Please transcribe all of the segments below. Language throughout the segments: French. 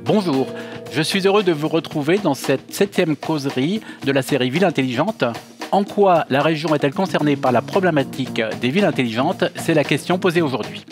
Bonjour, je suis heureux de vous retrouver dans cette 7e causerie de la série Ville intelligente. En quoi la région est-elle concernée par la problématique des villes intelligentes? C'est la question posée aujourd'hui.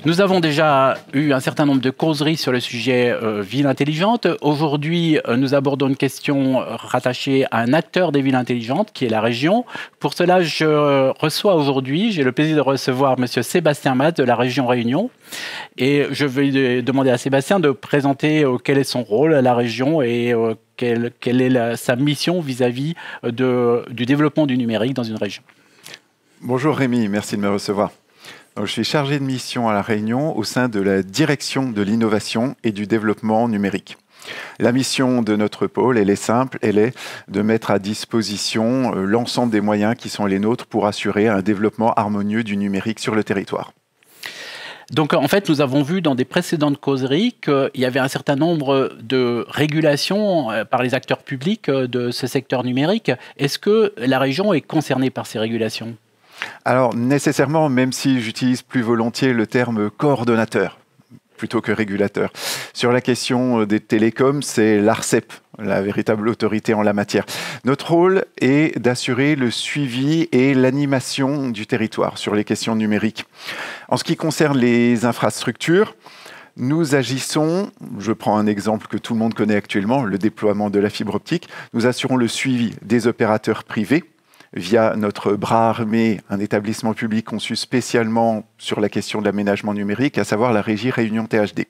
Nous avons déjà eu un certain nombre de causeries sur le sujet ville intelligente. Aujourd'hui, nous abordons une question rattachée à un acteur des villes intelligentes, qui est la région. Pour cela, je reçois aujourd'hui, j'ai le plaisir de recevoir Monsieur Sébastien Matz de la région Réunion. Et je vais demander à Sébastien de présenter quel est son rôle à la région et quelle est sa mission vis-à-vis du développement du numérique dans une région. Bonjour Rémi, merci de me recevoir. Je suis chargé de mission à La Réunion au sein de la direction de l'innovation et du développement numérique. La mission de notre pôle, elle est simple, elle est de mettre à disposition l'ensemble des moyens qui sont les nôtres pour assurer un développement harmonieux du numérique sur le territoire. Donc en fait, nous avons vu dans des précédentes causeries qu'il y avait un certain nombre de régulations par les acteurs publics de ce secteur numérique. Est-ce que la région est concernée par ces régulations ? Alors nécessairement, même si j'utilise plus volontiers le terme coordonnateur plutôt que régulateur. Sur la question des télécoms, c'est l'ARCEP, la véritable autorité en la matière. Notre rôle est d'assurer le suivi et l'animation du territoire sur les questions numériques. En ce qui concerne les infrastructures, nous agissons, je prends un exemple que tout le monde connaît actuellement, le déploiement de la fibre optique. Nous assurons le suivi des opérateurs privés via notre bras armé, un établissement public conçu spécialement sur la question de l'aménagement numérique, à savoir la régie Réunion THD.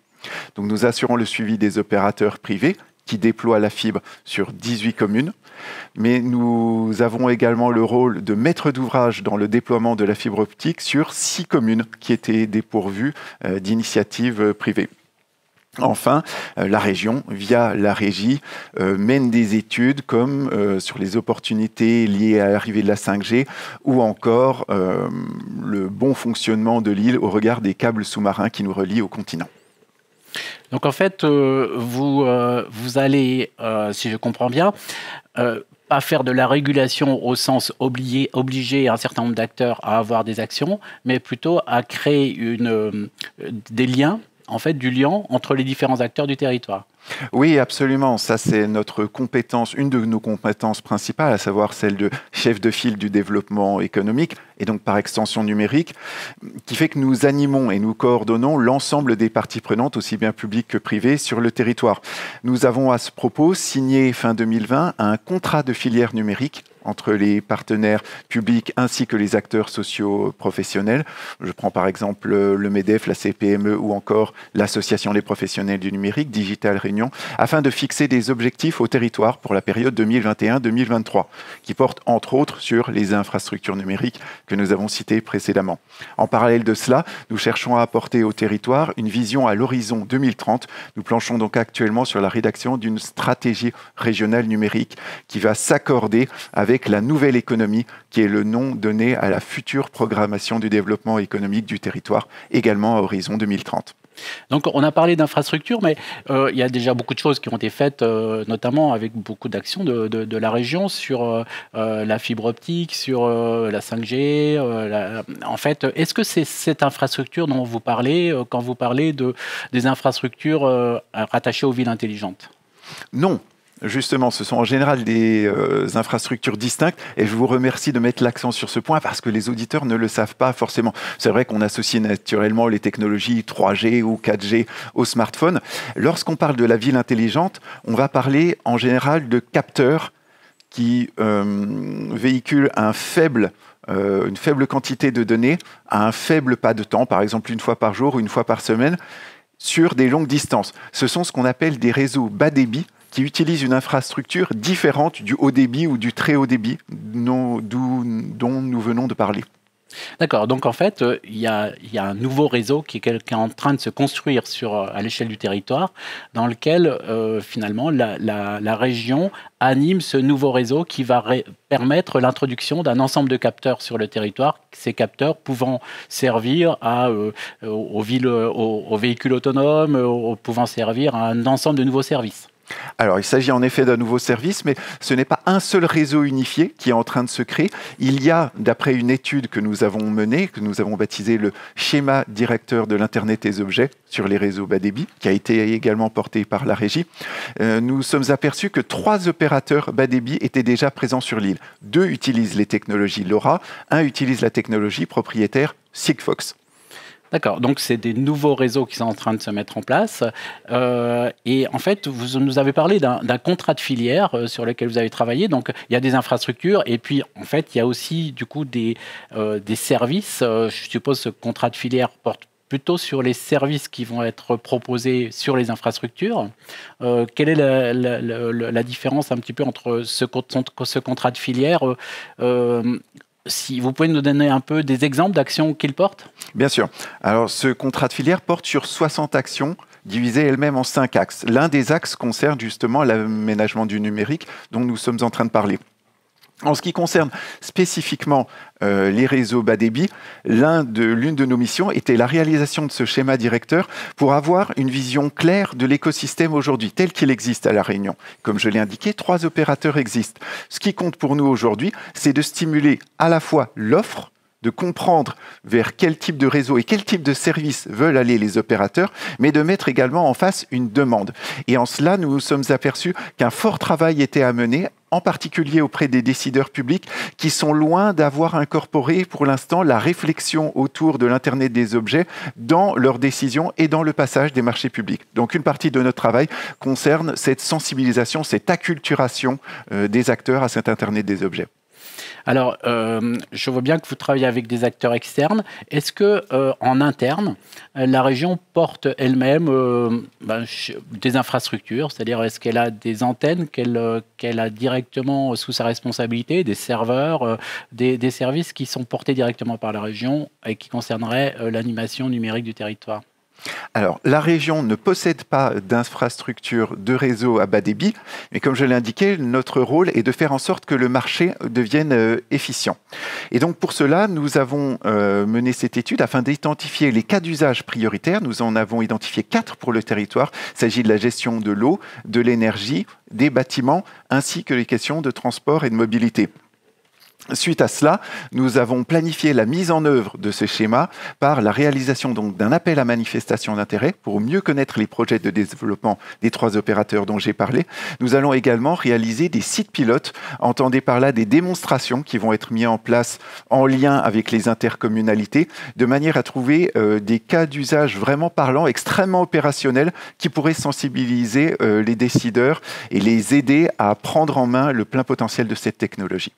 Donc nous assurons le suivi des opérateurs privés qui déploient la fibre sur 18 communes, mais nous avons également le rôle de maître d'ouvrage dans le déploiement de la fibre optique sur 6 communes qui étaient dépourvues d'initiatives privées. Enfin, la région, via la régie, mène des études comme sur les opportunités liées à l'arrivée de la 5G ou encore le bon fonctionnement de l'île au regard des câbles sous-marins qui nous relient au continent. Donc en fait, vous allez, si je comprends bien, pas faire de la régulation au sens obliger un certain nombre d'acteurs à avoir des actions, mais plutôt à créer des liens, en fait, du lien entre les différents acteurs du territoire. Oui, absolument. Ça, c'est notre compétence, une de nos compétences principales, à savoir celle de chef de file du développement économique et donc par extension numérique, qui fait que nous animons et nous coordonnons l'ensemble des parties prenantes, aussi bien publiques que privées, sur le territoire. Nous avons à ce propos signé fin 2020 un contrat de filière numérique entre les partenaires publics ainsi que les acteurs sociaux professionnels. Je prends par exemple le MEDEF, la CPME ou encore l'Association des professionnels du numérique, Digital Réunion, afin de fixer des objectifs au territoire pour la période 2021-2023, qui portent entre autres sur les infrastructures numériques que nous avons citées précédemment. En parallèle de cela, nous cherchons à apporter au territoire une vision à l'horizon 2030. Nous planchons donc actuellement sur la rédaction d'une stratégie régionale numérique qui va s'accorder avec la nouvelle économie, qui est le nom donné à la future programmation du développement économique du territoire, également à horizon 2030. Donc on a parlé d'infrastructures, mais il y a déjà beaucoup de choses qui ont été faites, notamment avec beaucoup d'actions de la région sur la fibre optique, sur la 5G. En fait, est-ce que c'est cette infrastructure dont vous parlez quand vous parlez des infrastructures rattachées aux villes intelligentes ? Non. Justement, ce sont en général des infrastructures distinctes et je vous remercie de mettre l'accent sur ce point parce que les auditeurs ne le savent pas forcément. C'est vrai qu'on associe naturellement les technologies 3G ou 4G au smartphone. Lorsqu'on parle de la ville intelligente, on va parler en général de capteurs qui véhiculent une faible quantité de données à un faible pas de temps, par exemple une fois par jour ou une fois par semaine, sur des longues distances. Ce sont ce qu'on appelle des réseaux bas débit qui utilisent une infrastructure différente du haut débit ou du très haut débit dont nous venons de parler. D'accord, donc en fait, il y a un nouveau réseau qui est en train de se construire à l'échelle du territoire, dans lequel finalement la région anime ce nouveau réseau qui va permettre l'introduction d'un ensemble de capteurs sur le territoire, ces capteurs pouvant servir aux véhicules autonomes, pouvant servir à un ensemble de nouveaux services. Alors, il s'agit en effet d'un nouveau service, mais ce n'est pas un seul réseau unifié qui est en train de se créer. Il y a, d'après une étude que nous avons menée, que nous avons baptisée le schéma directeur de l'Internet des objets sur les réseaux bas débit, qui a été également porté par la régie, nous sommes aperçus que 3 opérateurs bas débit étaient déjà présents sur l'île. 2 utilisent les technologies LoRa, 1 utilise la technologie propriétaire Sigfox. D'accord, donc c'est des nouveaux réseaux qui sont en train de se mettre en place. Et en fait, vous nous avez parlé d'un contrat de filière sur lequel vous avez travaillé. Donc il y a des infrastructures et puis en fait, il y a aussi du coup des services. Je suppose que ce contrat de filière porte plutôt sur les services qui vont être proposés sur les infrastructures. Quelle est la différence un petit peu entre ce contrat de filière si vous pouvez nous donner un peu des exemples d'actions qu'il porte? Bien sûr. Alors, ce contrat de filière porte sur 60 actions divisées elles-mêmes en 5 axes. L'un des axes concerne justement l'aménagement du numérique dont nous sommes en train de parler. En ce qui concerne spécifiquement les réseaux bas débit, l'une de nos missions était la réalisation de ce schéma directeur pour avoir une vision claire de l'écosystème aujourd'hui, tel qu'il existe à La Réunion. Comme je l'ai indiqué, 3 opérateurs existent. Ce qui compte pour nous aujourd'hui, c'est de stimuler à la fois l'offre, de comprendre vers quel type de réseau et quel type de service veulent aller les opérateurs, mais de mettre également en face une demande. Et en cela, nous nous sommes aperçus qu'un fort travail était à mener, en particulier auprès des décideurs publics qui sont loin d'avoir incorporé pour l'instant la réflexion autour de l'Internet des objets dans leurs décisions et dans le passage des marchés publics. Donc une partie de notre travail concerne cette sensibilisation, cette acculturation des acteurs à cet Internet des objets. Alors, je vois bien que vous travaillez avec des acteurs externes. Est-ce que, en interne, la région porte elle-même des infrastructures? C'est-à-dire, est-ce qu'elle a des antennes qu'elle a directement sous sa responsabilité, des serveurs, des services qui sont portés directement par la région et qui concerneraient l'animation numérique du territoire? Alors, la région ne possède pas d'infrastructure de réseau à bas débit, mais comme je l'ai indiqué, notre rôle est de faire en sorte que le marché devienne efficient. Et donc, pour cela, nous avons mené cette étude afin d'identifier les cas d'usage prioritaires. Nous en avons identifié 4 pour le territoire. Il s'agit de la gestion de l'eau, de l'énergie, des bâtiments, ainsi que les questions de transport et de mobilité. Suite à cela, nous avons planifié la mise en œuvre de ce schéma par la réalisation d'un appel à manifestation d'intérêt pour mieux connaître les projets de développement des 3 opérateurs dont j'ai parlé. Nous allons également réaliser des sites pilotes, entendez par là des démonstrations qui vont être mis en place en lien avec les intercommunalités, de manière à trouver des cas d'usage vraiment parlants, extrêmement opérationnels, qui pourraient sensibiliser les décideurs et les aider à prendre en main le plein potentiel de cette technologie.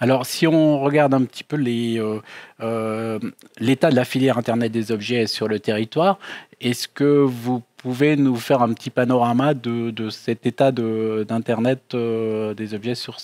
Alors, si on regarde un petit peu l'état de la filière Internet des objets sur le territoire, est-ce que vous pouvez nous faire un petit panorama de cet état d'Internet des objets sur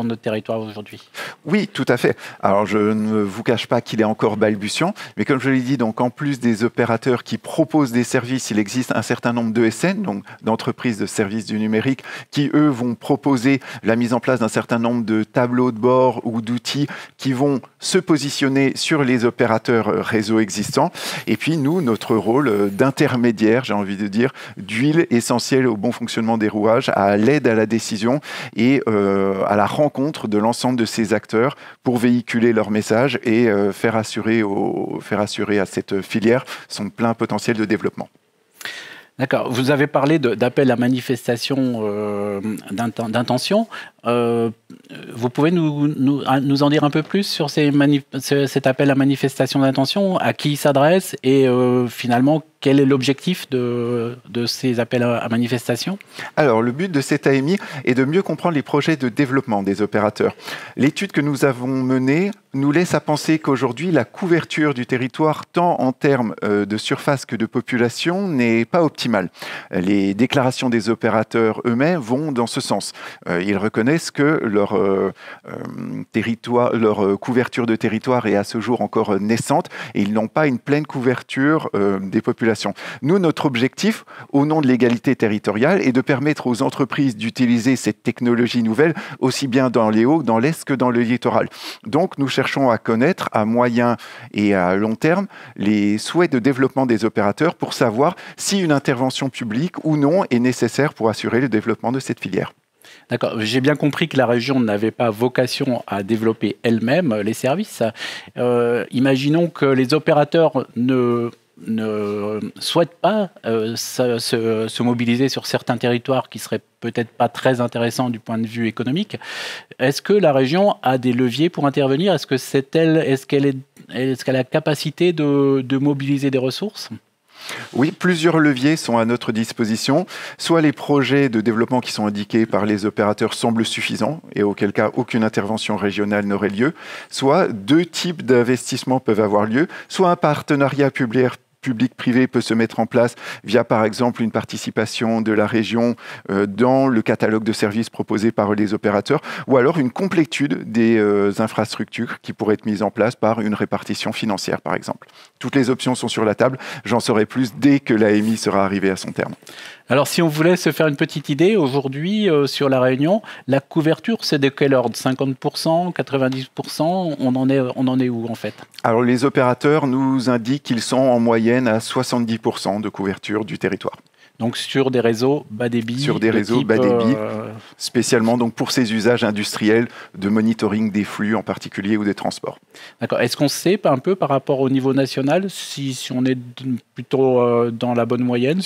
notre territoire aujourd'hui? Oui, tout à fait. Alors, je ne vous cache pas qu'il est encore balbutiant, mais comme je l'ai dit, donc, en plus des opérateurs qui proposent des services, il existe un certain nombre d'ESN, donc d'entreprises de services du numérique, qui, eux, vont proposer la mise en place d'un certain nombre de tableaux de bord ou d'outils qui vont se positionner sur les opérateurs réseau existants. Et puis, nous, notre rôle d'intermédiaire, j'ai envie de dire, d'huile essentielle au bon fonctionnement des rouages, à l'aide à la décision et à la rencontre de l'ensemble de ces acteurs pour véhiculer leur message et faire assurer à cette filière son plein potentiel de développement. D'accord. Vous avez parlé d'appel à manifestation d'intention. Vous pouvez nous en dire un peu plus sur cet appel à manifestation d'intention, à qui il s'adresse et finalement quel est l'objectif de ces appels à manifestation? Alors, le but de cet AMI est de mieux comprendre les projets de développement des opérateurs. L'étude que nous avons menée nous laisse à penser qu'aujourd'hui, la couverture du territoire, tant en termes de surface que de population, n'est pas optimale. Les déclarations des opérateurs eux-mêmes vont dans ce sens. Ils reconnaissent est-ce que leur couverture de territoire est à ce jour encore naissante et ils n'ont pas une pleine couverture des populations. Nous, notre objectif, au nom de l'égalité territoriale, est de permettre aux entreprises d'utiliser cette technologie nouvelle aussi bien dans les Hauts, dans l'Est que dans le littoral. Donc, nous cherchons à connaître à moyen et à long terme les souhaits de développement des opérateurs pour savoir si une intervention publique ou non est nécessaire pour assurer le développement de cette filière. D'accord. J'ai bien compris que la région n'avait pas vocation à développer elle-même les services. Imaginons que les opérateurs ne souhaitent pas se mobiliser sur certains territoires qui seraient peut-être pas très intéressants du point de vue économique. Est-ce que la région a des leviers pour intervenir? Est-ce qu'elle a la capacité de mobiliser des ressources? Oui, plusieurs leviers sont à notre disposition. Soit les projets de développement qui sont indiqués par les opérateurs semblent suffisants et auquel cas aucune intervention régionale n'aurait lieu. Soit deux types d'investissements peuvent avoir lieu. Soit un partenariat public-privé peut se mettre en place via, par exemple, une participation de la région dans le catalogue de services proposés par les opérateurs, ou alors une complétude des infrastructures qui pourraient être mises en place par une répartition financière, par exemple. Toutes les options sont sur la table. J'en saurai plus dès que l'AMI sera arrivée à son terme. Alors, si on voulait se faire une petite idée, aujourd'hui, sur La Réunion, la couverture, c'est de quel ordre? 50%, 90%? On en est où, en fait? Alors, les opérateurs nous indiquent qu'ils sont en moyenne à 70% de couverture du territoire. Donc sur des réseaux bas débit. Sur des réseaux bas débit, spécialement donc pour ces usages industriels de monitoring des flux en particulier ou des transports. D'accord. Est-ce qu'on sait un peu par rapport au niveau national si on est plutôt dans la bonne moyenne,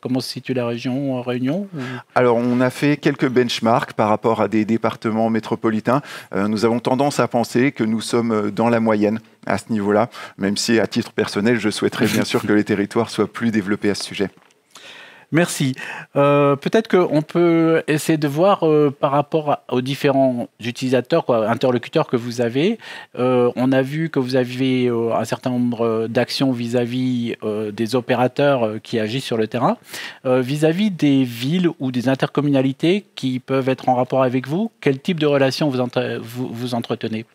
comment se situe la région Réunion ou... Alors on a fait quelques benchmarks par rapport à des départements métropolitains. Nous avons tendance à penser que nous sommes dans la moyenne à ce niveau-là, même si à titre personnel, je souhaiterais bien sûr que les territoires soient plus développés à ce sujet. Merci. Peut-être qu'on peut essayer de voir par rapport aux différents utilisateurs, interlocuteurs que vous avez. On a vu que vous avez un certain nombre d'actions vis-à-vis des opérateurs qui agissent sur le terrain. Vis-à-vis des villes ou des intercommunalités qui peuvent être en rapport avec vous, quel type de relation vous entretenez ?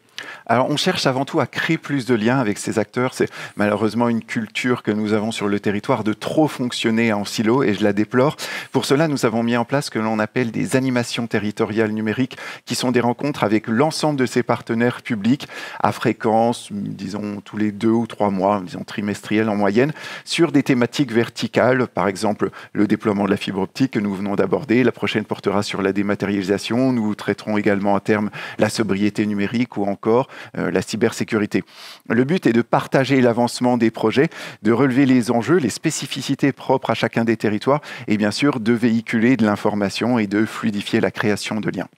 Alors, on cherche avant tout à créer plus de liens avec ces acteurs. C'est malheureusement une culture que nous avons sur le territoire de trop fonctionner en silo et je la déplore. Pour cela, nous avons mis en place ce que l'on appelle des animations territoriales numériques qui sont des rencontres avec l'ensemble de ces partenaires publics à fréquence, disons, tous les 2 ou 3 mois, disons trimestrielle en moyenne, sur des thématiques verticales, par exemple le déploiement de la fibre optique que nous venons d'aborder. La prochaine portera sur la dématérialisation. Nous traiterons également à terme la sobriété numérique ou encore la cybersécurité. Le but est de partager l'avancement des projets, de relever les enjeux, les spécificités propres à chacun des territoires et bien sûr de véhiculer de l'information et de fluidifier la création de liens.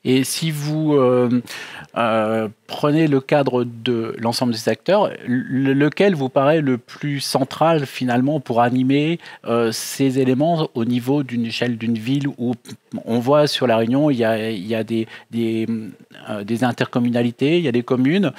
Et si vous prenez le cadre de l'ensemble des acteurs, lequel vous paraît le plus central finalement pour animer ces éléments au niveau d'une échelle d'une ville où on voit sur La Réunion, il y a des intercommunalités, il y a des communes.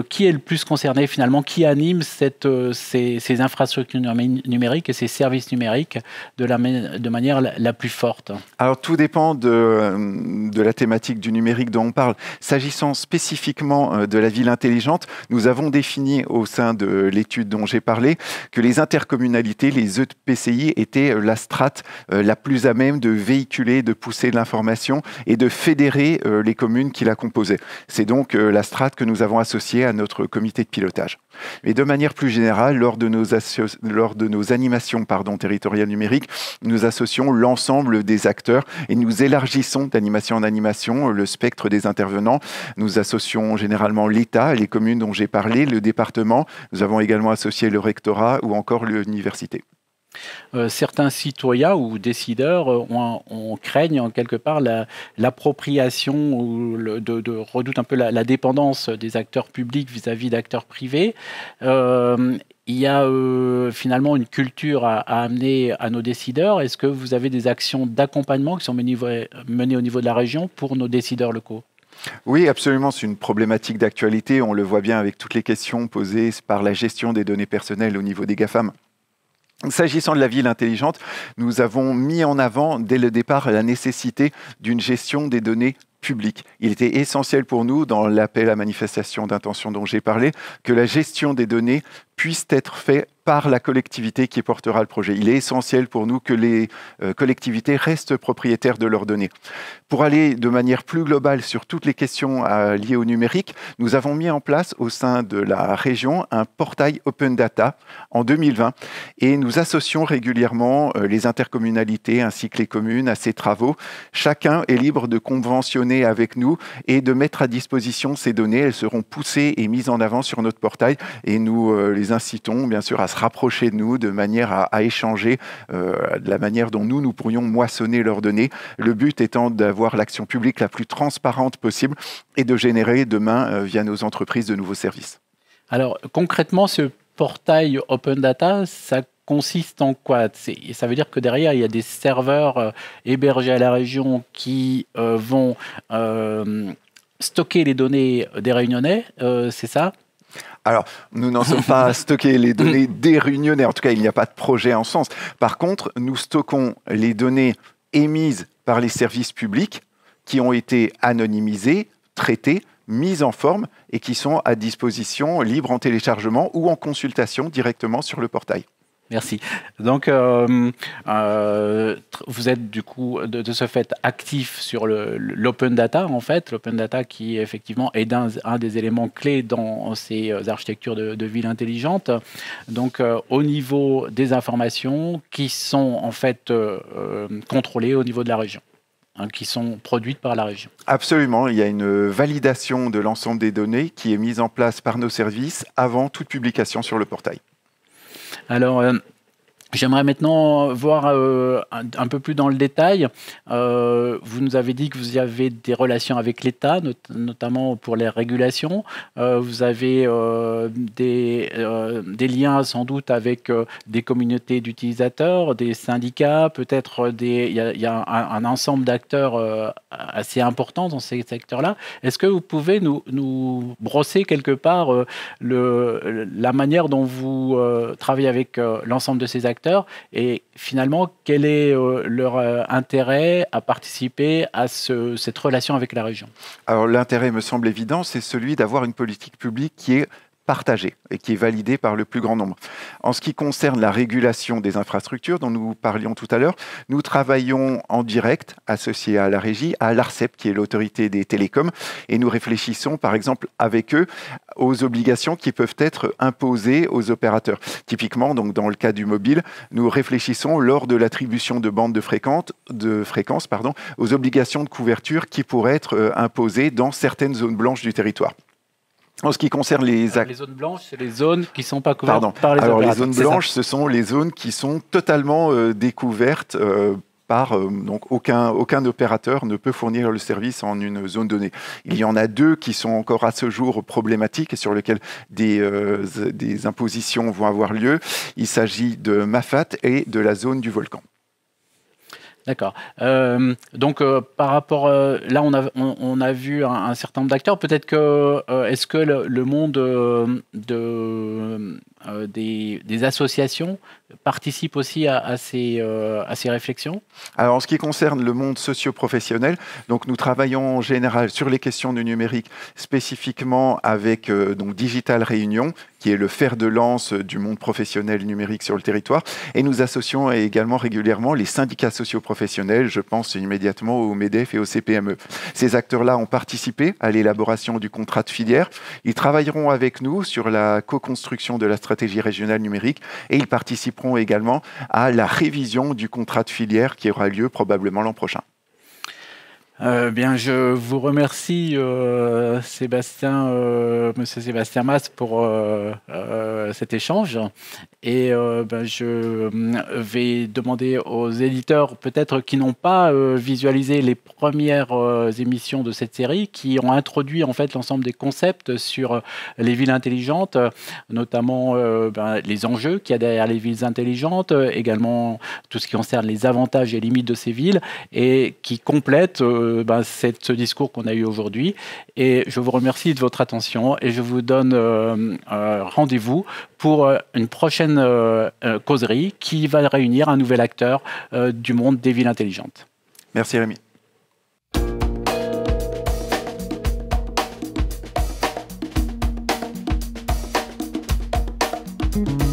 Qui est le plus concerné finalement? Qui anime ces infrastructures numériques et ces services numériques de manière la plus forte? Alors tout dépend de la thématique du numérique dont on parle. S'agissant spécifiquement de la ville intelligente, nous avons défini au sein de l'étude dont j'ai parlé que les intercommunalités, les EPCI, étaient la strate la plus à même de véhiculer, de pousser de l'information et de fédérer les communes qui la composaient. C'est donc la strate que nous avons associée à notre comité de pilotage. Mais de manière plus générale, lors de nos animations territoriales numériques, nous associons l'ensemble des acteurs et nous élargissons d'animation en animation le spectre des intervenants. Nous associons généralement l'État, les communes dont j'ai parlé, le département. Nous avons également associé le rectorat ou encore l'université. Certains citoyens ou décideurs craignent quelque part l'appropriation ou redoutent un peu la dépendance des acteurs publics vis-à-vis d'acteurs privés. Il y a finalement une culture à amener à nos décideurs. Est-ce que vous avez des actions d'accompagnement qui sont menées au niveau de la région pour nos décideurs locaux ? Oui, absolument. C'est une problématique d'actualité. On le voit bien avec toutes les questions posées par la gestion des données personnelles au niveau des GAFAM. S'agissant de la ville intelligente, nous avons mis en avant dès le départ la nécessité d'une gestion des données publiques. Il était essentiel pour nous, dans l'appel à manifestation d'intention dont j'ai parlé, que la gestion des données puisse être faite par la collectivité qui portera le projet. Il est essentiel pour nous que les collectivités restent propriétaires de leurs données. Pour aller de manière plus globale sur toutes les questions liées au numérique, nous avons mis en place au sein de la région un portail Open Data en 2020 et nous associons régulièrement les intercommunalités ainsi que les communes à ces travaux. Chacun est libre de conventionner avec nous et de mettre à disposition ces données. Elles seront poussées et mises en avant sur notre portail et nous les incitons bien sûr à se rapprocher de nous de manière à échanger de la manière dont nous pourrions moissonner leurs données. Le but étant d'avoir l'action publique la plus transparente possible et de générer demain via nos entreprises de nouveaux services. Alors concrètement, ce portail Open Data, ça consiste en quoi? Ça veut dire que derrière, il y a des serveurs hébergés à la région qui vont stocker les données des Réunionnais, c'est ça? Alors, nous n'en sommes pas à stocker les données des Réunionnais. En tout cas, il n'y a pas de projet en ce sens. Par contre, nous stockons les données émises par les services publics qui ont été anonymisées, traitées, mises en forme et qui sont à disposition, libres en téléchargement ou en consultation directement sur le portail. Merci. Donc, vous êtes du coup de ce fait actif sur l'open data, en fait, l'open data qui effectivement est un des éléments clés dans ces architectures de ville intelligente. Donc, au niveau des informations qui sont en fait contrôlées au niveau de la région, hein, qui sont produites par la région. Absolument, il y a une validation de l'ensemble des données qui est mise en place par nos services avant toute publication sur le portail. Alors, j'aimerais maintenant voir un peu plus dans le détail. Vous nous avez dit que vous avez des relations avec l'État, notamment pour les régulations. Vous avez des liens sans doute avec des communautés d'utilisateurs, des syndicats, peut-être il y a un ensemble d'acteurs assez importants dans ces secteurs-là. Est-ce que vous pouvez nous brosser quelque part la manière dont vous travaillez avec l'ensemble de ces acteurs et finalement quel est leur intérêt à participer à cette relation avec la région? Alors l'intérêt me semble évident, c'est celui d'avoir une politique publique qui est partagée et qui est validée par le plus grand nombre. En ce qui concerne la régulation des infrastructures dont nous parlions tout à l'heure, nous travaillons en direct, associés à la régie, à l'ARCEP, qui est l'autorité des télécoms, et nous réfléchissons par exemple avec eux aux obligations qui peuvent être imposées aux opérateurs. Typiquement, donc, dans le cas du mobile, nous réfléchissons lors de l'attribution de bandes de fréquences, aux obligations de couverture qui pourraient être imposées dans certaines zones blanches du territoire. En ce qui concerne les zones blanches, c'est les zones qui ne sont pas couvertes par les opérateurs. Alors les zones blanches, ce sont les zones qui sont totalement découvertes par donc aucun opérateur ne peut fournir le service en une zone donnée. Il y en a deux qui sont encore à ce jour problématiques et sur lesquelles des impositions vont avoir lieu. Il s'agit de Mafat et de la zone du volcan. D'accord. Donc, par rapport, là, on a vu un certain nombre d'acteurs. Peut-être que, est-ce que le monde des associations participe aussi à ces réflexions? Alors, en ce qui concerne le monde socio-professionnel, donc nous travaillons en général sur les questions du numérique, spécifiquement avec donc Digital Réunion, qui est le fer de lance du monde professionnel numérique sur le territoire. Et nous associons également régulièrement les syndicats socio-professionnels, je pense immédiatement au MEDEF et au CPME. Ces acteurs-là ont participé à l'élaboration du contrat de filière. Ils travailleront avec nous sur la co-construction de la stratégie régionale numérique et ils participeront également à la révision du contrat de filière qui aura lieu probablement l'an prochain. Bien, je vous remercie, Sébastien, Monsieur Sébastien Mas, pour cet échange. Et je vais demander aux éditeurs, peut-être qui n'ont pas visualisé les premières émissions de cette série, qui ont introduit en fait l'ensemble des concepts sur les villes intelligentes, notamment les enjeux qu'il y a derrière les villes intelligentes, également tout ce qui concerne les avantages et limites de ces villes, et qui complètent ce discours qu'on a eu aujourd'hui. Et je vous remercie de votre attention et je vous donne rendez-vous pour une prochaine causerie qui va réunir un nouvel acteur du monde des villes intelligentes. Merci Rémi. Thank you.